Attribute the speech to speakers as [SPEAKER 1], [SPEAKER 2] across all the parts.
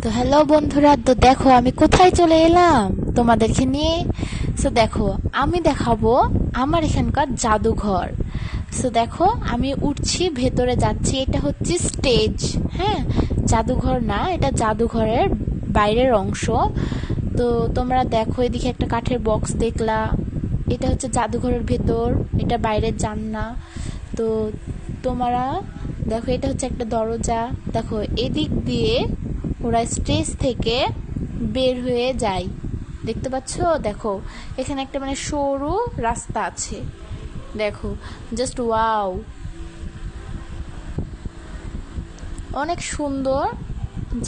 [SPEAKER 1] তো হ্যালো বন্ধুরা, তো দেখো আমি কোথায় চলে এলাম তোমাদেরকে নিয়ে। সো দেখো আমি দেখাবো আমার এখানকার জাদুঘর। সো দেখো আমি উঠছি, ভেতরে যাচ্ছি। এটা হচ্ছে স্টেজ, হ্যাঁ, জাদুঘর না, এটা জাদুঘরের বাইরের অংশ। তো তোমরা দেখো, এদিকে একটা কাঠের বক্স দেখলা, এটা হচ্ছে জাদুঘরের ভেতর, এটা বাইরের জানলা। তো তোমরা দেখো, এটা হচ্ছে একটা দরজা। দেখো এদিক দিয়ে ওরা স্টেজ থেকে বের হয়ে যায়, দেখতে পাচ্ছ? দেখো এখানে একটা সরু রাস্তা আছে, দেখো জাস্ট ওয়াও, অনেক সুন্দর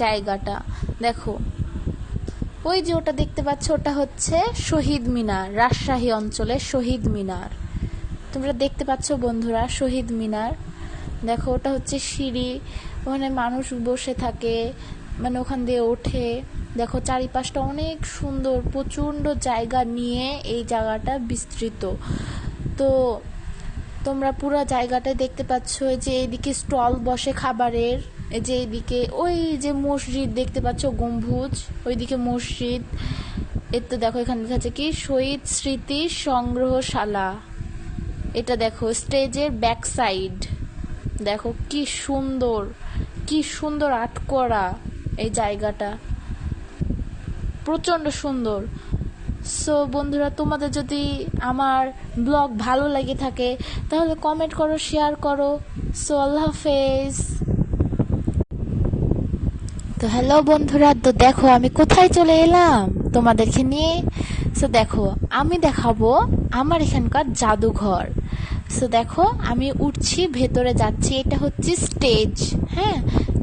[SPEAKER 1] জায়গাটা। দেখো ওই যে ওটা দেখতে পাচ্ছ, ওটা হচ্ছে শহীদ মিনার, রাজশাহী অঞ্চলের শহীদ মিনার। তোমরা দেখতে পাচ্ছ বন্ধুরা, শহীদ মিনার। দেখো ওটা হচ্ছে সিঁড়ি, ওখানে মানুষ বসে থাকে, ওখান দিয়ে ওঠে। দেখো চারিপাশটা অনেক সুন্দর, প্রচন্ড জায়গা নিয়ে এই জায়গাটা বিস্তৃত। তো তোমরা পুরো জায়গাটা দেখতে পাচ্ছ। যে এইদিকে স্টল বসে খাবারের, এই যে এইদিকে ওই যে মসজিদ দেখতে পাচ্ছ, গম্বুজ, ওইদিকে মসজিদ। এর তো দেখো এখানে লেখা আছে কি, শহীদ স্মৃতি সংগ্রহশালা। এটা দেখো স্টেজের ব্যাক সাইড, দেখো কি সুন্দর, কি সুন্দর আর্ট করা এই জায়গাটা, প্রচন্ড সুন্দর। সো বন্ধুরা, তোমাদের যদি আমার ব্লগ ভালো লাগে থাকে তাহলে কমেন্ট করো, শেয়ার করো। সো আল্লাহ হাফেজ। তো হ্যালো বন্ধুরা, তো দেখো আমি কোথায় চলে এলাম তোমাদেরকে নিয়ে। সো দেখো আমি দেখাবো আমার এখানকার জাদুঘর। সো দেখো আমি উঠছি, ভেতরে যাচ্ছি। এটা হচ্ছে স্টেজ, হ্যাঁ,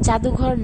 [SPEAKER 1] জাদুঘর